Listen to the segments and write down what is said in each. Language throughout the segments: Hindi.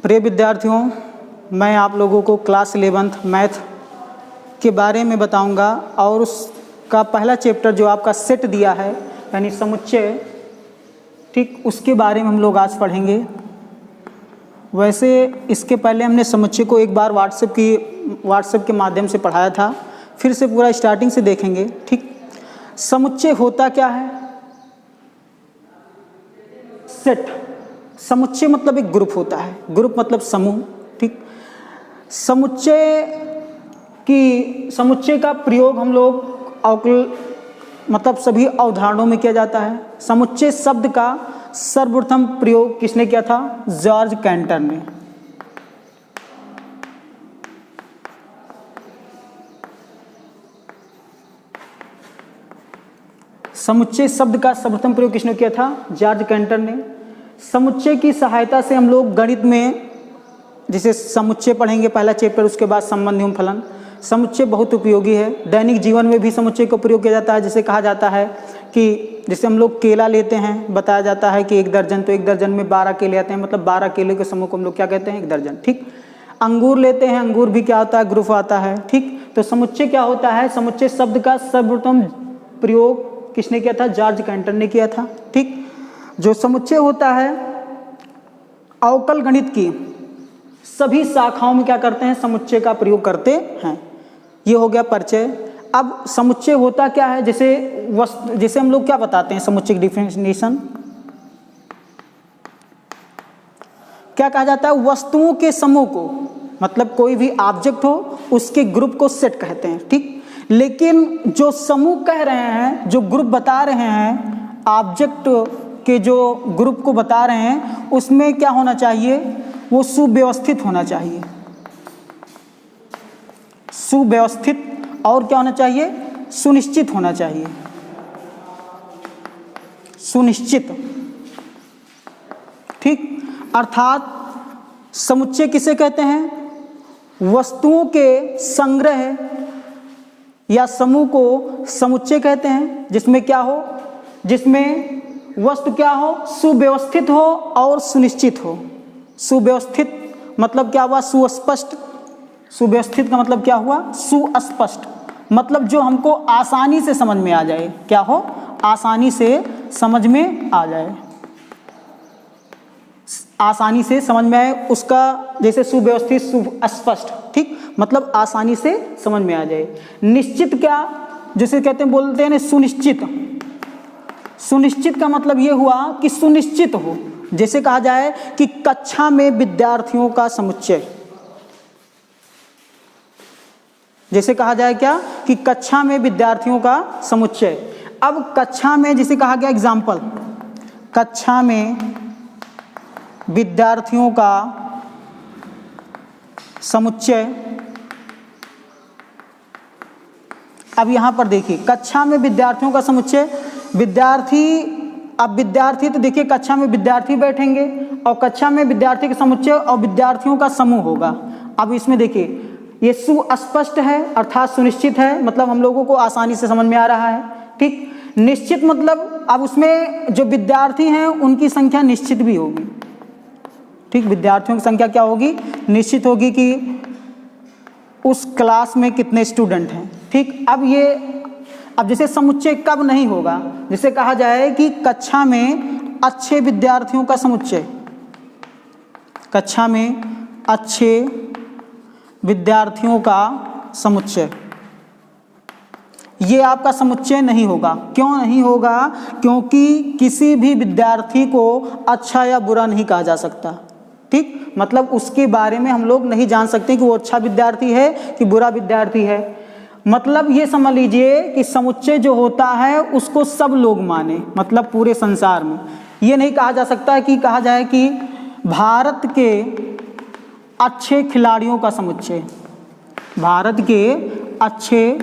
प्रिय विद्यार्थियों, मैं आप लोगों को क्लास 11th मैथ के बारे में बताऊंगा और उसका पहला चैप्टर जो आपका सेट दिया है यानी समुच्चय, ठीक, उसके बारे में हम लोग आज पढ़ेंगे। वैसे इसके पहले हमने समुच्चय को एक बार व्हाट्सएप के माध्यम से पढ़ाया था, फिर से पूरा स्टार्टिंग से देखेंगे। ठीक, समुच्चय होता क्या है? सेट। समुच्चय मतलब एक ग्रुप होता है, ग्रुप मतलब समूह। ठीक, समुच्चय का प्रयोग हम लोग मतलब सभी अवधारणाओं में किया जाता है। समुच्चय शब्द का सर्वप्रथम प्रयोग किसने किया था? जॉर्ज कैंटर ने। समुच्चय शब्द का सर्वप्रथम प्रयोग किसने किया था? जॉर्ज कैंटर ने। समुच्चय की सहायता से हम लोग गणित में जिसे समुच्चय पढ़ेंगे पहला चैप्टर, उसके बाद संबंध एवं फलन। समुच्चय बहुत उपयोगी है। दैनिक जीवन में भी समुच्चय का प्रयोग किया जाता है। जैसे कहा जाता है कि जैसे हम लोग केला लेते हैं, बताया जाता है कि 1 दर्जन, तो 1 दर्जन में 12 केले आते हैं, मतलब 12 केले के समूह को हम लोग क्या कहते हैं? 1 दर्जन। ठीक, अंगूर लेते हैं, अंगूर भी क्या होता है? ग्रुप आता है। ठीक, तो समुच्चय क्या होता है? समुच्चय शब्द का सर्वप्रथम प्रयोग किसने किया था? जॉर्ज कैंटर ने किया था। ठीक, जो समुच्चय होता है अवकल गणित की सभी शाखाओं में क्या करते हैं? समुच्चय का प्रयोग करते हैं। ये हो गया परिचय। अब समुच्चय होता क्या है? जैसे हम लोग क्या बताते हैं समुच्चय की डिफिनेशन, क्या कहा जाता है? वस्तुओं के समूह को, मतलब कोई भी ऑब्जेक्ट हो उसके ग्रुप को सेट कहते हैं। ठीक, लेकिन जो समूह कह रहे हैं, जो ग्रुप बता रहे हैं, ऑब्जेक्ट के जो ग्रुप को बता रहे हैं, उसमें क्या होना चाहिए? वो सुव्यवस्थित होना चाहिए। सुव्यवस्थित और क्या होना चाहिए? सुनिश्चित होना चाहिए। सुनिश्चित। ठीक, अर्थात समुच्चय किसे कहते हैं? वस्तुओं के संग्रह या समूह को समुच्चय कहते हैं, जिसमें क्या हो? जिसमें वस्तु क्या हो? सुव्यवस्थित हो और सुनिश्चित हो। सुव्यवस्थित मतलब क्या हुआ? सुस्पष्ट। सुव्यवस्थित का मतलब क्या हुआ? सुस्पष्ट, मतलब जो हमको आसानी से समझ में आ जाए। क्या हो? आसानी से समझ में आ जाए। आसानी से समझ में आए, उसका जैसे सुव्यवस्थित, सुस्पष्ट। ठीक, मतलब आसानी से समझ में आ जाए। निश्चित क्या, जैसे कहते हैं, बोलते हैं ना सुनिश्चित। सुनिश्चित का मतलब ये हुआ कि सुनिश्चित हो। जैसे कहा जाए कि कक्षा में विद्यार्थियों का समुच्चय, जैसे कहा जाए क्या कि कक्षा में विद्यार्थियों का समुच्चय। अब कक्षा में जिसे कहा गया एग्जाम्पल, कक्षा में विद्यार्थियों का समुच्चय। अब यहां पर देखिए, कक्षा में विद्यार्थियों का समुच्चय, विद्यार्थी तो देखिए कक्षा में विद्यार्थी बैठेंगे और कक्षा में विद्यार्थी का समुच्चय और विद्यार्थियों का समूह होगा। अब इसमें देखिए ये सुस्पष्ट है अर्थात सुनिश्चित है, मतलब हम लोगों को आसानी से समझ में आ रहा है। ठीक, निश्चित मतलब अब उसमें जो विद्यार्थी हैं उनकी संख्या निश्चित भी होगी। ठीक, विद्यार्थियों की संख्या क्या होगी? निश्चित होगी कि उस क्लास में कितने स्टूडेंट हैं। ठीक, अब जैसे समुच्चय कब नहीं होगा? जिसे कहा जाए कि कक्षा में अच्छे विद्यार्थियों का समुच्चय, कक्षा में अच्छे विद्यार्थियों का समुच्चय, ये आपका समुच्चय नहीं होगा। क्यों नहीं होगा? क्योंकि किसी भी विद्यार्थी को अच्छा या बुरा नहीं कहा जा सकता। ठीक, मतलब उसके बारे में हम लोग नहीं जान सकते कि वो अच्छा विद्यार्थी है कि बुरा विद्यार्थी है। मतलब ये समझ लीजिए कि समुच्चय जो होता है उसको सब लोग माने, मतलब पूरे संसार में। ये नहीं कहा जा सकता कि कहा जाए कि भारत के अच्छे खिलाड़ियों का समुच्चय, भारत के अच्छे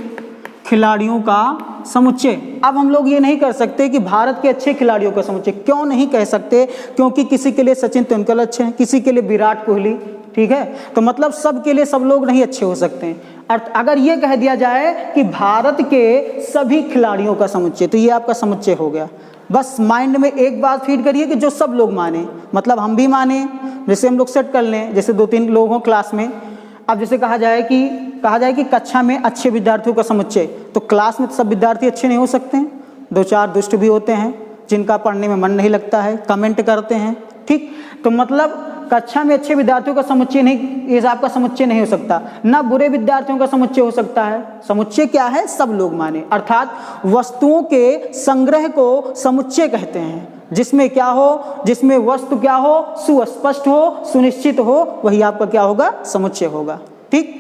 खिलाड़ियों का समुच्चय। अब हम लोग ये नहीं कर सकते कि भारत के अच्छे खिलाड़ियों का समुच्चय। क्यों नहीं कह सकते? क्योंकि किसी के लिए सचिन तेंदुलकर अच्छे हैं, किसी के लिए विराट कोहली, ठीक है। तो मतलब सब के लिए सब लोग नहीं अच्छे हो सकते हैं। अगर ये कह दिया जाए कि भारत के सभी खिलाड़ियों का समुच्चय, तो ये आपका समुच्चय हो गया। बस माइंड में एक बात फीड करिए कि जो सब लोग माने, मतलब हम भी माने, जैसे हम लोग सेट कर लें, जैसे 2-3 लोग हों क्लास में। अब जैसे कहा जाए कि कक्षा में अच्छे विद्यार्थियों का समुच्चय, तो क्लास में सब विद्यार्थी अच्छे नहीं हो सकते हैं, 2-4 दुष्ट भी होते हैं जिनका पढ़ने में मन नहीं लगता है, कमेंट करते हैं, ठीक। तो मतलब कक्षा में अच्छे विद्यार्थियों का समुच्चय नहीं, ये आपका समुच्चय नहीं हो सकता। ना बुरे विद्यार्थियों का समुच्चय हो सकता है। समुच्चय क्या है? सब लोग माने, अर्थात वस्तुओं के संग्रह को समुच्चय कहते हैं, जिसमें क्या हो, जिसमें वस्तु क्या हो, सुस्पष्ट हो, सुनिश्चित हो, वही आपका क्या होगा? समुच्चय होगा, ठीक।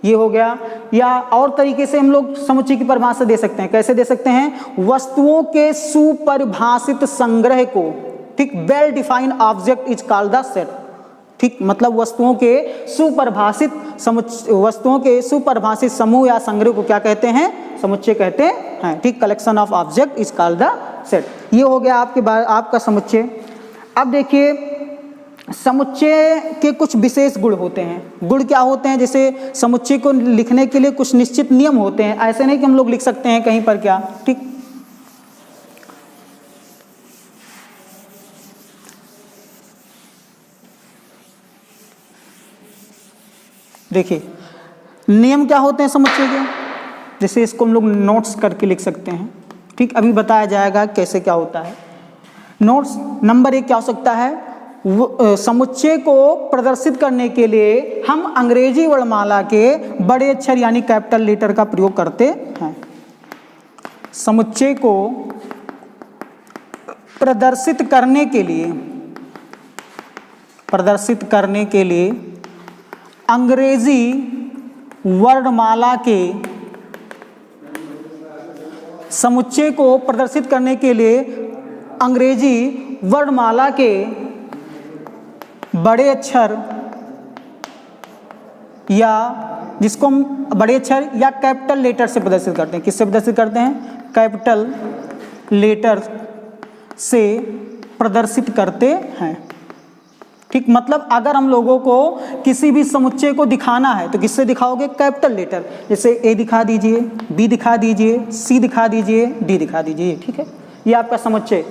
ये हो गया। या और तरीके से हम लोग समुच्चय की परिभाषा दे सकते हैं। कैसे दे सकते हैं? वस्तुओं के सुपरिभाषित संग्रह को, ठीक, well defined object is called the set, ठीक। मतलब वस्तुओं के सुपरिभाषित समूह या संग्रह को क्या कहते हैं? समुच्चय कहते हैं, ठीक। Collection of object is called the set. ये हो गया आपका समुच्चय। अब देखिए, समुच्चय के कुछ विशेष गुण होते हैं। गुण क्या होते हैं? जैसे समुच्चय को लिखने के लिए कुछ निश्चित नियम होते हैं, ऐसे नहीं कि हम लोग लिख सकते हैं कहीं पर क्या, ठीक। देखिए नियम क्या होते हैं समुच्चय के, जैसे इसको हम लोग नोट्स करके लिख सकते हैं, ठीक। अभी बताया जाएगा कैसे क्या होता है। नोट्स नंबर 1 क्या हो सकता है? समुच्चय को प्रदर्शित करने के लिए हम अंग्रेजी वर्णमाला के बड़े अक्षर यानी कैपिटल लेटर का प्रयोग करते हैं। समुच्चय को प्रदर्शित करने के लिए अंग्रेजी वर्णमाला के समुच्चय को प्रदर्शित करने के लिए अंग्रेजी वर्णमाला के बड़े अक्षर या जिसको हम बड़े अक्षर या कैपिटल लेटर से प्रदर्शित करते हैं। किससे प्रदर्शित करते हैं? कैपिटल लेटर से प्रदर्शित करते हैं, ठीक। मतलब अगर हम लोगों को किसी भी समुच्चय को दिखाना है तो किससे दिखाओगे? Capital letter. जैसे ए दिखा दीजिए, बी दिखा दीजिए, सी दिखा दीजिए, डी दिखा दीजिए, ठीक है। ये आपका समुच्चय।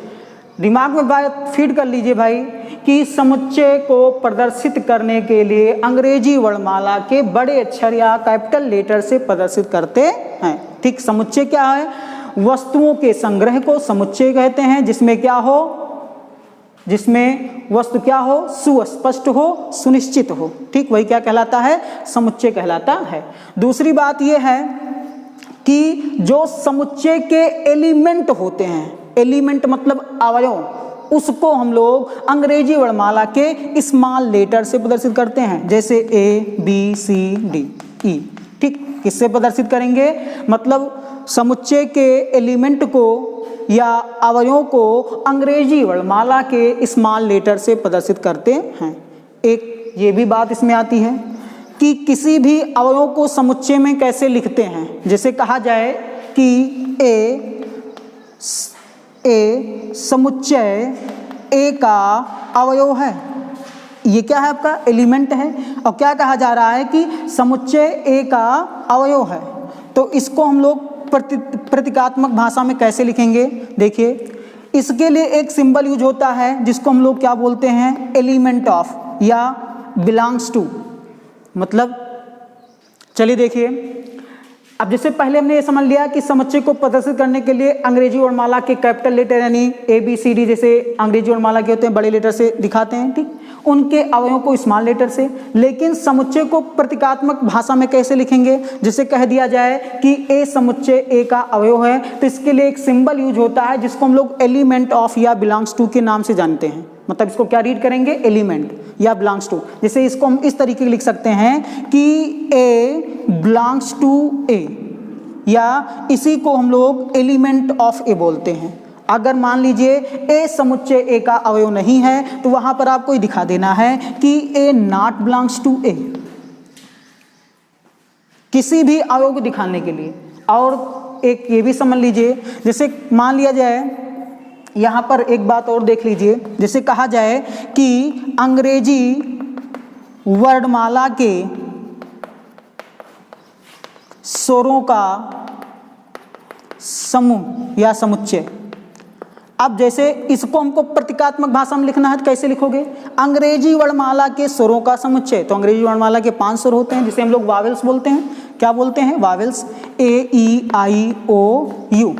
दिमाग में बात फीड कर लीजिए भाई कि समुच्चय को प्रदर्शित करने के लिए अंग्रेजी वर्णमाला के बड़े अक्षर या कैपिटल लेटर से प्रदर्शित करते हैं, ठीक। समुच्चय क्या है? वस्तुओं के संग्रह को समुच्चय कहते हैं, जिसमें क्या हो? जिसमें वस्तु क्या हो? सुस्पष्ट हो, सुनिश्चित हो, ठीक। वही क्या कहलाता है? समुच्चय कहलाता है। दूसरी बात यह है कि जो समुच्चय के एलिमेंट होते हैं, एलिमेंट मतलब अवयव, उसको हम लोग अंग्रेजी वर्णमाला के स्मॉल लेटर से प्रदर्शित करते हैं, जैसे ए, बी, सी, डी, ई, ठीक। किससे प्रदर्शित करेंगे? मतलब समुच्चय के एलिमेंट को या अवयवों को अंग्रेजी वर्णमाला के स्मॉल लेटर से प्रदर्शित करते हैं। एक ये भी बात इसमें आती है कि किसी भी अवयव को समुच्चय में कैसे लिखते हैं। जैसे कहा जाए कि ए समुच्चय ए का अवयव है, ये क्या है? आपका एलिमेंट है। और क्या कहा जा रहा है कि समुच्चय ए का अवयव है, तो इसको हम लोग प्रतीकात्मक भाषा में कैसे लिखेंगे? देखिए, इसके लिए एक सिंबल यूज होता है जिसको हम लोग क्या बोलते हैं? एलिमेंट ऑफ या बिलोंग्स टू। मतलब चलिए देखिए, अब जैसे पहले हमने ये समझ लिया कि समुच्चय को प्रदर्शित करने के लिए अंग्रेजी वर्णमाला के कैपिटल लेटर यानी ए, बी, सी, डी जैसे अंग्रेजी वर्णमाला के होते हैं बड़े लेटर से दिखाते हैं, ठीक। उनके अवयवों को स्मॉल लेटर से। लेकिन समुच्चय को प्रतीकात्मक भाषा में कैसे लिखेंगे? जैसे कह दिया जाए कि ए समुच्चय ए का अवयव है, तो इसके लिए एक सिंबल यूज होता है जिसको हम लोग एलिमेंट ऑफ या बिलोंग्स टू के नाम से जानते हैं। मतलब इसको क्या रीड करेंगे? एलिमेंट या बिलोंग्स टू। जैसे इसको हम इस तरीके लिख सकते हैं कि ए बिलोंग्स टू ए, या इसी को हम लोग एलिमेंट ऑफ ए बोलते हैं। अगर मान लीजिए ए समुच्चय ए का अवयव नहीं है तो वहां पर आपको दिखा देना है कि ए नॉट बिलोंग्स टू ए, किसी भी अवयव को दिखाने के लिए। और एक ये भी समझ लीजिए, जैसे मान लिया जाए, यहाँ पर एक बात और देख लीजिए, जैसे कहा जाए कि अंग्रेजी वर्णमाला के स्वरों का समूह या समुच्चय। अब जैसे इसको हमको प्रतीकात्मक भाषा में लिखना है तो कैसे लिखोगे? अंग्रेजी वर्णमाला के स्वरों का समुच्चय। तो अंग्रेजी वर्णमाला के 5 स्वर होते हैं जिसे हम लोग वावेल्स बोलते हैं। क्या बोलते हैं? Vowels. A E I O U,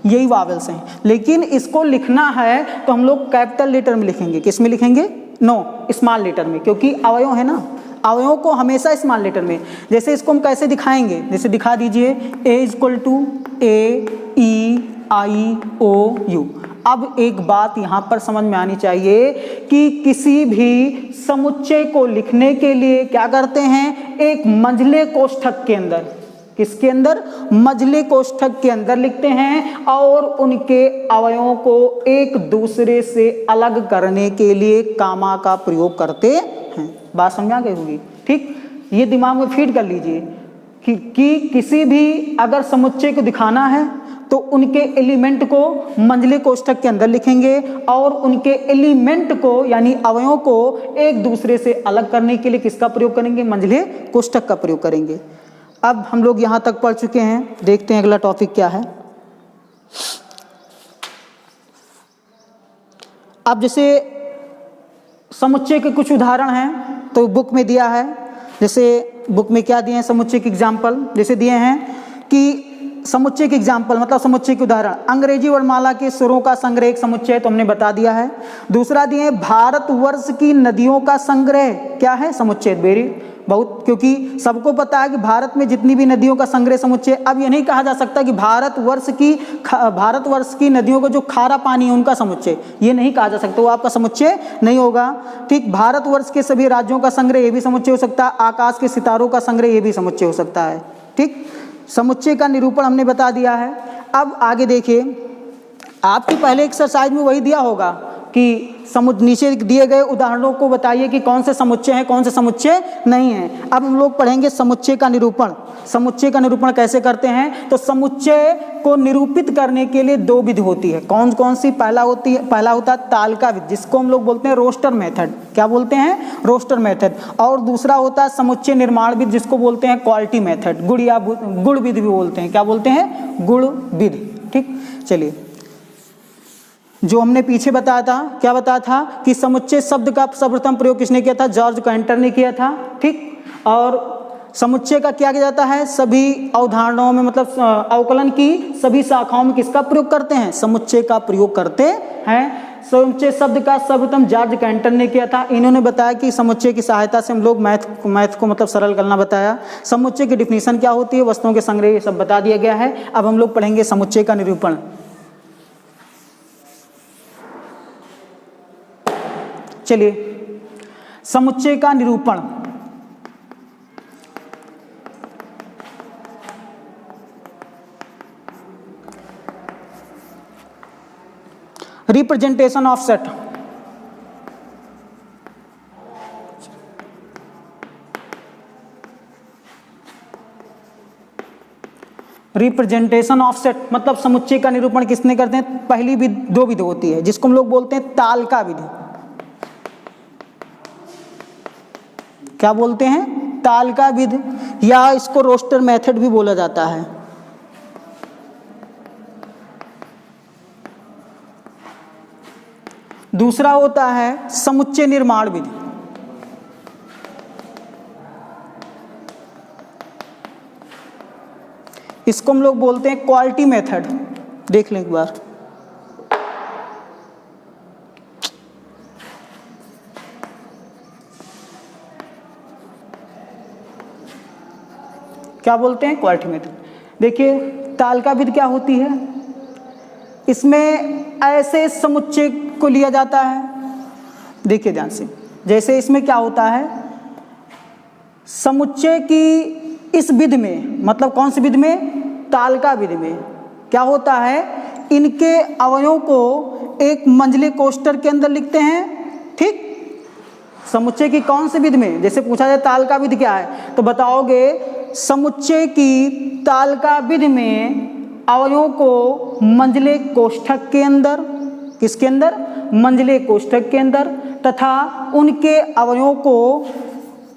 यही वावेल्स हैं। लेकिन इसको लिखना है तो हम लोग कैपिटल लेटर में लिखेंगे। किस में लिखेंगे? नो, स्मॉल लेटर में, क्योंकि अवयव है ना, अवयवों को हमेशा स्मॉल लेटर में। जैसे इसको हम कैसे दिखाएंगे? जैसे दिखा दीजिए, A equal to A E I O U. अब एक बात यहाँ पर समझ में आनी चाहिए कि किसी भी समुच्चय को लिखने के लिए क्या करते हैं? एक मंझले कोष्ठक के अंदर, किसके अंदर? मंझले कोष्ठक के अंदर लिखते हैं और उनके अवयवों को एक दूसरे से अलग करने के लिए कामा का प्रयोग करते हैं। बात समझ आ गई होगी? ठीक, ये दिमाग में फीड कर लीजिए कि किसी भी अगर समुच्चय को दिखाना है तो उनके एलिमेंट को मंझले कोष्ठक के अंदर लिखेंगे और उनके एलिमेंट को यानी अवयवों को एक दूसरे से अलग करने के लिए किसका प्रयोग करेंगे? मंझले कोष्ठक का प्रयोग करेंगे। अब हम लोग यहाँ तक पढ़ चुके हैं, देखते हैं अगला टॉपिक क्या है। अब जैसे समुच्चय के कुछ उदाहरण हैं तो बुक में दिया है। जैसे बुक में क्या दिए हैं? समुच्चय के एग्जाम्पल जैसे दिए हैं कि समुच्चय के एग्जाम्पल मतलब समुच्चय के उदाहरण, अंग्रेजी वर्णमाला के स्वरों का संग्रह एक समुच्चय, तो हमने बता दिया है। दूसरा दिए भारतवर्ष की नदियों का संग्रह, क्या है? समुच्चय। वेरी बहुत, क्योंकि सबको पता है कि भारत में जितनी भी नदियों का संग्रह समुच्चय। अब ये नहीं कहा जा सकता कि भारतवर्ष की नदियों का जो खारा पानी है उनका समुच्चय, ये नहीं कहा जा सकता, वो आपका समुच्चय नहीं होगा। ठीक, भारतवर्ष के सभी राज्यों का संग्रह ये भी समुच्चय हो सकता है। आकाश के सितारों का संग्रह ये भी समुच्चय हो सकता है। ठीक, समुच्चय का निरूपण हमने बता दिया है। अब आगे देखिए, आपकी पहले एक्सरसाइज में वही दिया होगा कि नीचे दिए गए उदाहरणों को बताइए कि कौन से समुच्चय हैं, कौन से समुच्चय नहीं हैं। अब हम लोग पढ़ेंगे समुच्चय का निरूपण। समुच्चय का निरूपण कैसे करते हैं? तो समुच्चय को निरूपित करने के लिए 2 विधि होती है। कौन कौन सी? पहला होता है तालिका विधि, जिसको हम लोग बोलते हैं रोस्टर मेथड। क्या बोलते हैं? Roster method. और दूसरा होता है समुच्चय निर्माण विधि, जिसको बोलते हैं क्वालिटी मेथड, गुण विधि भी बोलते हैं। क्या बोलते हैं? गुण विधि। ठीक, चलिए, जो हमने पीछे बताया था, क्या बताया था कि समुच्चय शब्द का सर्वप्रथम प्रयोग किसने किया था? जॉर्ज कैंटर ने किया था। ठीक, और समुच्चय का क्या किया जाता है? सभी अवधारणाओं में मतलब अवकलन की सभी शाखाओं में किसका प्रयोग करते हैं? समुच्चय का प्रयोग करते हैं। समुच्चय शब्द का सर्वप्रथम जॉर्ज कैंटर ने किया था। इन्होंने बताया कि समुच्चय की सहायता से हम लोग मैथ को मतलब सरल करना बताया। समुच्चय की डिफिनीशन क्या होती है? वस्तुओं के संग्रह, ये सब बता दिया गया है। अब हम लोग पढ़ेंगे समुच्चय का निरूपण। चलिए, समुच्चय का निरूपण। Representation of set. Representation of set मतलब समुच्चय का निरूपण किसने करते हैं? पहली विधि 2 विधि होती है, जिसको हम लोग बोलते हैं तालिका विधि। क्या बोलते हैं? तालिका विधि, या इसको रोस्टर मेथड भी बोला जाता है। दूसरा होता है समुच्चय निर्माण विधि। इसको हम लोग बोलते हैं क्वालिटी मेथड। देख लें एक बार। क्या बोलते हैं? Quality method. देखिए, तालिका विधि क्या होती है? इसमें ऐसे समुच्चय को लिया जाता है, देखिए ध्यान से। जैसे इसमें क्या होता है? समुच्चय की इस विधि में, मतलब कौन सी विधि में? तालिका विधि में क्या होता है? इनके अवयवों को एक मंझले कोष्ठक के अंदर लिखते हैं। ठीक, समुच्चय की कौन सी विधि में? जैसे पूछा जाए तालिका विधि क्या है, तो बताओगे समुच्चय की तालिका विधि में अवयवों को मंझले कोष्ठक के अंदर, किसके अंदर? मंझले कोष्ठक के अंदर, तथा उनके अवयवों को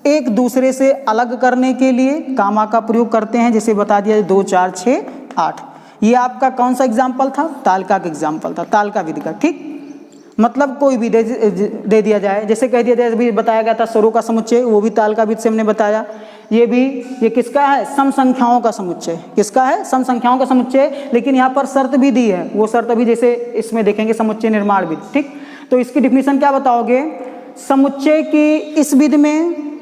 एक दूसरे से अलग करने के लिए कामा का प्रयोग करते हैं, जैसे बता दिया 2 4 6 8। ये आपका कौन सा एग्जाम्पल था? तालिका का एग्जाम्पल था, तालिका विधि का। ठीक, मतलब कोई भी दे दिया जाए, जैसे कह दिया जाए, अभी बताया गया था स्वरों का समुच्चय, वो भी तालिका विधि से हमने बताया। ये किसका है? सम संख्याओं का समुच्चय। किसका है? सम संख्याओं का समुच्चय। लेकिन यहाँ पर शर्त भी दी है, वो शर्त अभी जैसे इसमें देखेंगे समुच्चय निर्माण विधि। ठीक, तो इसकी डिफिनीशन क्या बताओगे? समुच्चय की इस विधि में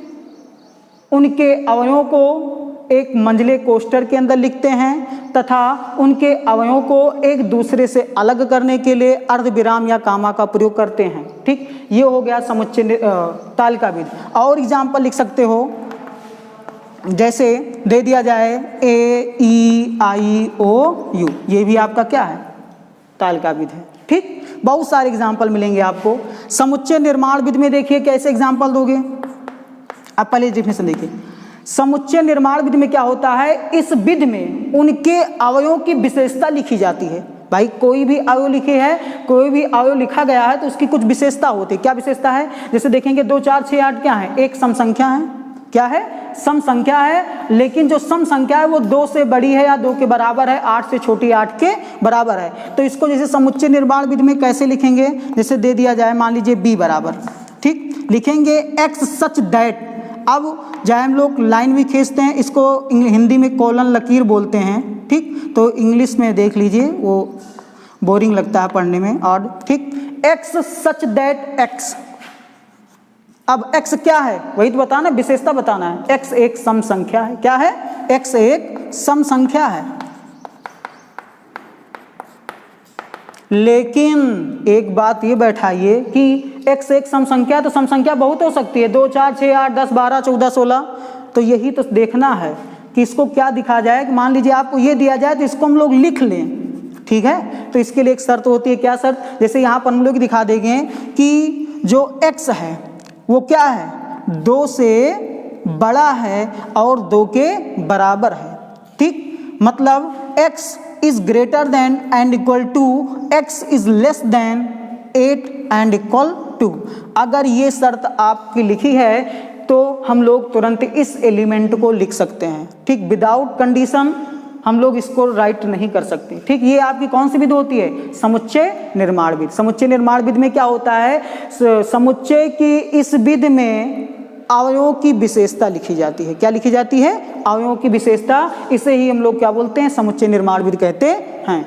उनके अवयवों को एक मंझले कोष्ठक के अंदर लिखते हैं तथा उनके अवयवों को एक दूसरे से अलग करने के लिए अर्धविराम या कामा का प्रयोग करते हैं। ठीक, ये हो गया समुच्चय तालिका विधि। और एग्जाम्पल लिख सकते हो, जैसे दे दिया जाए ए ई आई ओ यू, ये भी आपका क्या है? तालिका विधि है। ठीक, बहुत सारे एग्जाम्पल मिलेंगे आपको। समुच्चय निर्माण विधि में देखिए कैसे एग्जाम्पल दोगे। अब पहले डिफिनेशन देखिए, समुच्चय निर्माण विधि में क्या होता है? इस विधि में उनके अवयवों की विशेषता लिखी जाती है। भाई कोई भी अवयव लिखे है, कोई भी अवयव लिखा गया है तो उसकी कुछ विशेषता होती है। क्या विशेषता है? जैसे देखेंगे 2 4 6 8 क्या है? एक सम संख्या है। क्या है? सम संख्या है। लेकिन जो सम संख्या है वो 2 से बड़ी है या 2 के बराबर है, 8 से छोटी 8 के बराबर है। तो इसको जैसे समुच्चय निर्माण विधि में कैसे लिखेंगे? जैसे दे दिया जाए, मान लीजिए b बराबर, ठीक, लिखेंगे x सच दैट। अब चाहे हम लोग लाइन भी खींचते हैं, इसको हिंदी में कोलन लकीर बोलते हैं। ठीक, तो इंग्लिश में देख लीजिए, वो बोरिंग लगता है पढ़ने में। और ठीक, x सच दैट x। अब x क्या है? वही तो बताना, विशेषता बताना है। x एक सम संख्या है। क्या है? x एक सम संख्या है। लेकिन एक बात ये बैठाइए कि x एक सम संख्या, तो सम संख्या बहुत हो सकती है, 2 4 6 8 10 12 14 16। तो यही तो देखना है कि इसको क्या दिखा जाए। कि मान लीजिए आपको ये दिया जाए तो इसको हम लोग लिख लें। ठीक है, तो इसके लिए एक शर्त होती है। क्या शर्त? जैसे यहाँ पर हम लोग दिखा देंगे कि जो x है वो क्या है? 2 से बड़ा है और 2 के बराबर है। ठीक, मतलब x is greater than and equal to x is less than 8 and equal to. अगर ये शर्त आपकी लिखी है तो हम लोग तुरंत इस एलिमेंट को लिख सकते हैं। ठीक, विदाउट कंडीशन हम लोग इसको राइट नहीं कर सकते। ठीक, ये आपकी कौन सी विधि होती है? समुच्चय निर्माण विधि। समुच्चय निर्माण विधि में क्या होता है? समुच्चय की इस विधि में अवयवों की विशेषता लिखी जाती है। क्या लिखी जाती है? अवयवों की विशेषता। इसे ही हम लोग क्या बोलते हैं? समुच्चय निर्माण विधि कहते हैं।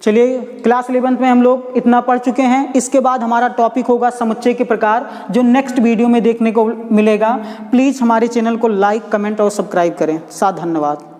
चलिए, क्लास 11 में हम लोग इतना पढ़ चुके हैं। इसके बाद हमारा टॉपिक होगा समुच्चय के प्रकार, जो नेक्स्ट वीडियो में देखने को मिलेगा। प्लीज़ हमारे चैनल को लाइक, कमेंट और सब्सक्राइब करें। धन्यवाद।